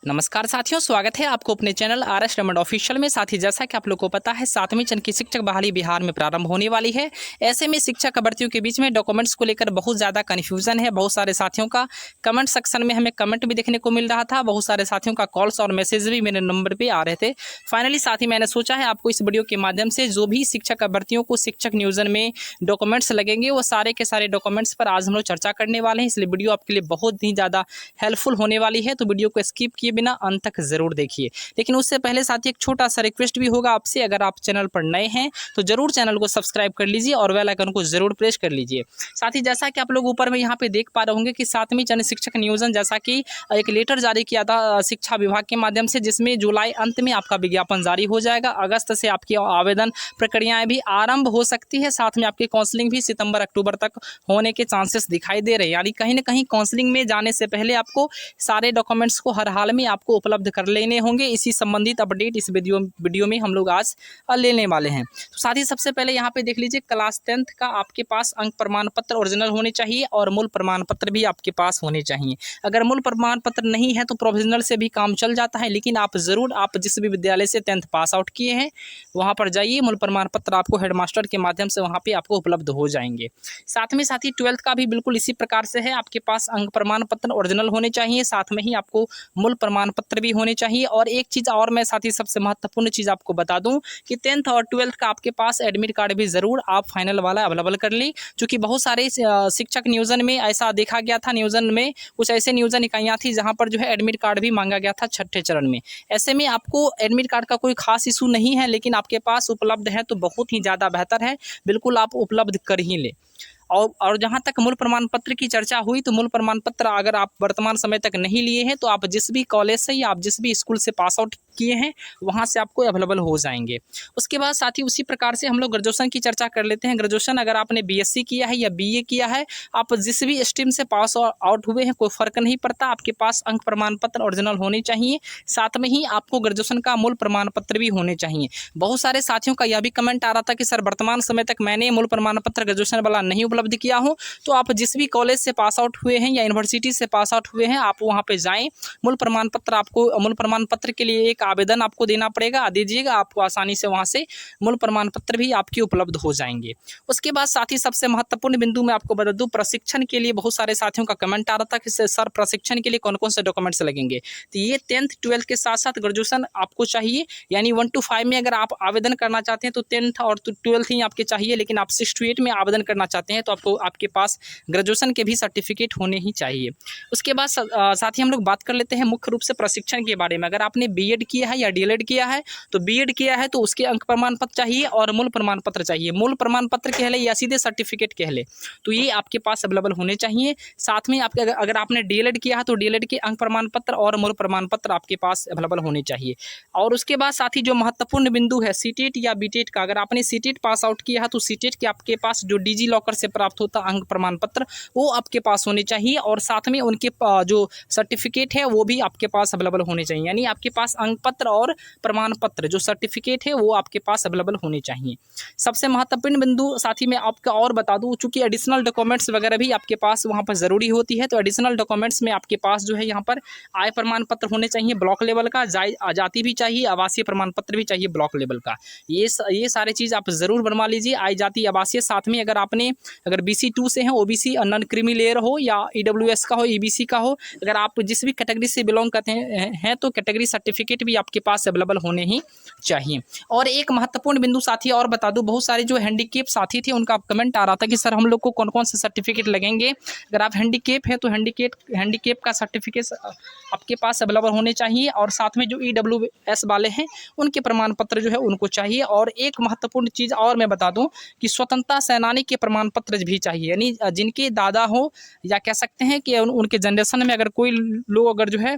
नमस्कार साथियों, स्वागत है आपको अपने चैनल आर.एस. रमन ऑफिशियल में। साथ ही जैसा कि आप लोग को पता है 7वीं चरण की शिक्षक बहाली बिहार में प्रारंभ होने वाली है। ऐसे में शिक्षक भर्तियों के बीच में डॉक्यूमेंट्स को लेकर बहुत ज़्यादा कन्फ्यूजन है। बहुत सारे साथियों का कमेंट सेक्शन में हमें कमेंट भी देखने को मिल रहा था। बहुत सारे साथियों का कॉल्स और मैसेज भी मेरे नंबर पर आ रहे थे। फाइनली साथी मैंने सोचा है आपको इस वीडियो के माध्यम से जो भी शिक्षक भर्तियों को शिक्षक नियोजन में डॉक्यूमेंट्स लगेंगे वो सारे के सारे डॉक्यूमेंट्स पर आज हम लोग चर्चा करने वाले हैं। इसलिए वीडियो आपके लिए बहुत ही ज़्यादा हेल्पफुल होने वाली है, तो वीडियो को स्किप किए बिना अंत तक जरूर देखिए। लेकिन उससे पहले साथी एक छोटा सा रिक्वेस्ट भी होगा आपसे, अगर आप चैनल पर नए हैं तो जरूर चैनल को सब्सक्राइब कर लीजिए और बेल आइकन को जरूर प्रेस कर लीजिए। साथ ही जैसा कि आप लोग ऊपर में यहाँ पे देख पा रहे होंगे कि 7वीं चरण शिक्षक नियोजन जैसा कि एक लेटर जारी किया था शिक्षा विभाग के माध्यम से, जिसमें जुलाई अंत में आपका विज्ञापन जारी हो जाएगा। अगस्त से आपकी आवेदन प्रक्रियाएं भी आरंभ हो सकती है। साथ में आपकी काउंसलिंग भी सितंबर अक्टूबर तक होने के चांसेस दिखाई दे रहे हैं। यानी कहीं ना कहीं काउंसलिंग में जाने से पहले आपको सारे डॉक्यूमेंट्स को हर हाल में आपको उपलब्ध कर लेने होंगे। इसी संबंधित अपडेट इस वीडियो में हम लोग आज लेने वाले हैं। तो साथ ही सबसे पहले यहाँ पे देख लीजिए, क्लास 10th का आपके पास अंक प्रमाण पत्र ओरिजिनल होने चाहिए और मूल प्रमाण पत्र भी आपके पास होने चाहिए। अगर मूल प्रमाण पत्र नहीं है तो प्रोविजनल से भी काम चल जाता है, लेकिन आप जरूर आप जिस भी विद्यालय से 10th पास आउट किए हैं वहाँ पर जाइए। मूल प्रमाण पत्र आपको हेडमास्टर के माध्यम से वहाँ पे आपको उपलब्ध हो जाएंगे। साथ में साथ ही 12th का भी बिल्कुल इसी प्रकार से है। आपके पास अंक प्रमाण पत्र ओरिजिनल होने चाहिए, साथ में ही आपको मूल प्रमाण पत्र भी होने चाहिए। और एक चीज़ और मैं साथ ही सबसे महत्वपूर्ण चीज़ आपको बता दूं कि 10th और 12th का आपके पास एडमिट कार्ड भी ज़रूर आप फाइनल वाला अवेलेबल कर ली, क्योंकि बहुत सारे शिक्षक नियोजन में ऐसा देखा गया था। नियोजन में कुछ ऐसे नियोजन इकाइयाँ थी जहाँ पर जो है एडमिट कार्ड भी मांगा गया था 6ठे चरण में। ऐसे में आपको एडमिट कार्ड का कोई खास इशू नहीं है, लेकिन आपके पास उपलब्ध है तो बहुत ही ज़्यादा बेहतर है। बिल्कुल आप उपलब्ध कर ही ले। और जहाँ तक मूल प्रमाण पत्र की चर्चा हुई, तो मूल प्रमाण पत्र अगर आप वर्तमान समय तक नहीं लिए हैं तो आप जिस भी कॉलेज से या आप जिस भी स्कूल से पास आउट किए हैं वहाँ से आपको अवेलेबल हो जाएंगे। उसके बाद साथ ही उसी प्रकार से हम लोग ग्रेजुएशन की चर्चा कर लेते हैं। ग्रेजुएशन अगर आपने बीएससी किया है या बीए किया है, आप जिस भी स्ट्रीम से पास आउट हुए हैं कोई फर्क नहीं पड़ता, आपके पास अंक प्रमाण पत्र ओरिजिनल होने चाहिए। साथ में ही आपको ग्रेजुएशन का मूल प्रमाण पत्र भी होने चाहिए। बहुत सारे साथियों का यह भी कमेंट आ रहा था कि सर वर्तमान समय तक मैंने मूल प्रमाण पत्र ग्रेजुएशन वाला नहीं उपलब्ध किया हूँ। तो आप जिस भी कॉलेज से पास आउट हुए हैं या यूनिवर्सिटी से पास आउट हुए हैं आप वहाँ पे जाएं। मूल प्रमाण पत्र आपको मूल प्रमाण पत्र के लिए एक आवेदन आपको देना पड़ेगा, दीजिएगा, आपको आसानी से वहाँ से मूल प्रमाण पत्र भी आपके उपलब्ध हो जाएंगे। उसके बाद साथ ही सबसे महत्वपूर्ण बिंदु मैं आपको बता दूं, प्रशिक्षण के लिए बहुत सारे साथियों का कमेंट आ रहा था कि सर प्रशिक्षण के लिए कौन कौन से डॉक्यूमेंट्स लगेंगे। तो ये 10th 12th के साथ साथ ग्रेजुएशन आपको चाहिए। यानी 1 to 5 में अगर आप आवेदन करना चाहते हैं तो 10th और 12th ही आपके चाहिए, लेकिन आप 6 to 8 में आवेदन करना चाहते हैं तो आपको आपके पास ग्रेजुएशन के भी सर्टिफिकेट होने ही चाहिए। उसके बाद साथ ही हम लोग बात कर लेते हैं मुख्य रूप से प्रशिक्षण के बारे में। अगर आपने बीएड किया है या डीएलएड किया है तो बीएड किया है तो उसके अंक प्रमाण पत्र चाहिए और मूल प्रमाण पत्र चाहिए। मूल प्रमाण पत्र कह ले या सीधे सर्टिफिकेट कह ले तो ये आपके पास अवेलेबल होने चाहिए। साथ में आपके अगर आपने डीएलएड किया है तो डीएलएड के अंक प्रमाण पत्र और मूल प्रमाण पत्र आपके पास अवेलेबल होने चाहिए। और उसके बाद साथ ही जो महत्वपूर्ण बिंदु है सीटेट या बीटेट का, अगर आपने सीटेट पास आउट किया है तो सीटेट के आपके पास जो डिजी लॉकर से प्राप्त होता अंक प्रमाण पत्र वो आपके पास होने चाहिए और साथ में उनके जो सर्टिफिकेट है वो भी आपके पास अवेलेबल होने चाहिए। यानी आपके पास अंक पत्र और प्रमाण पत्र जो सर्टिफिकेट है वो आपके पास अवेलेबल होने चाहिए। सबसे महत्वपूर्ण बिंदु साथ ही मैं आपका और बता दूं, चूंकि एडिशनल डॉक्यूमेंट्स वगैरह भी आपके पास वहाँ पर ज़रूरी होती है, तो एडिशनल डॉक्यूमेंट्स में आपके पास जो है यहाँ पर आय प्रमाण पत्र होने चाहिए ब्लॉक लेवल का, जाति भी चाहिए, आवासीय प्रमाण पत्र भी चाहिए ब्लॉक लेवल का। ये सारे चीज़ आप ज़रूर बनवा लीजिए, आय जाति आवासीय। साथ में अगर BC2 से हैं, OBC नॉन क्रीमी लेयर हो या EWS का हो, EBC का हो, अगर आप जिस भी कैटेगरी से बिलोंग करते हैं तो कैटेगरी सर्टिफिकेट भी आपके पास अवेलेबल होने ही चाहिए। और एक महत्वपूर्ण बिंदु साथी और बता दूं, बहुत सारे जो हैंडीकेप साथी थे उनका कमेंट आ रहा था कि सर हम लोग को कौन कौन से सर्टिफिकेट लगेंगे। अगर आप हैंडीकेप हैं तो हैंडीकेप का सर्टिफिकेट आपके पास अवेलेबल होने चाहिए और साथ में जो EWS वाले हैं उनके प्रमाण पत्र जो है उनको चाहिए। और एक महत्वपूर्ण चीज़ और मैं बता दूं कि स्वतंत्रता सेनानी के प्रमाण पत्र भी चाहिए। यानी जिनके दादा हो या कह सकते हैं कि उनके जनरेशन में अगर कोई लोग अगर जो है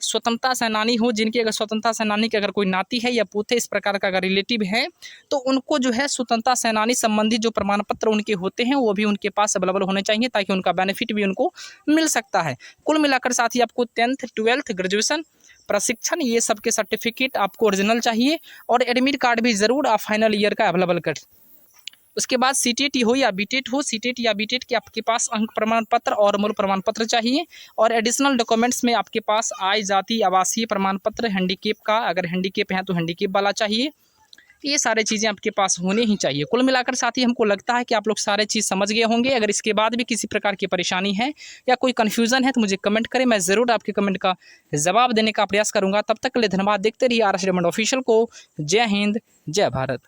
स्वतंत्रता सेनानी हो, जिनकी अगर स्वतंत्रता सेनानी के अगर कोई नाती है या पोते इस प्रकार का अगर रिलेटिव है तो उनको जो है स्वतंत्रता सेनानी संबंधी जो प्रमाण पत्र उनके होते हैं वो भी उनके पास अवेलेबल होने चाहिए, ताकि उनका बेनिफिट भी उनको मिल सकता है। कुल मिलाकर साथ ही आपको 10th 12th ग्रेजुएशन प्रशिक्षण ये सब के सर्टिफिकेट आपको ओरिजिनल चाहिए और एडमिट कार्ड भी ज़रूर आप फाइनल ईयर का अवेलेबल कर उसके बाद सीटेट हो या बीटेट हो, सीटेट या बीटेट के आपके पास अंक प्रमाण पत्र और मूल प्रमाण पत्र चाहिए। और एडिशनल डॉक्यूमेंट्स में आपके पास आय, जाति, आवासीय प्रमाण पत्र, हैंडीकेप का, अगर हैंडीकेप है तो हैंडीकेप वाला चाहिए। ये सारी चीज़ें आपके पास होने ही चाहिए। कुल मिलाकर साथी हमको लगता है कि आप लोग सारे चीज़ समझ गए होंगे। अगर इसके बाद भी किसी प्रकार की परेशानी है या कोई कन्फ्यूज़न है तो मुझे कमेंट करें, मैं ज़रूर आपके कमेंट का जवाब देने का प्रयास करूँगा। तब तक के लिए धन्यवाद। देखते रहिए RS डायमंड ऑफिशियल को। जय हिंद, जय भारत।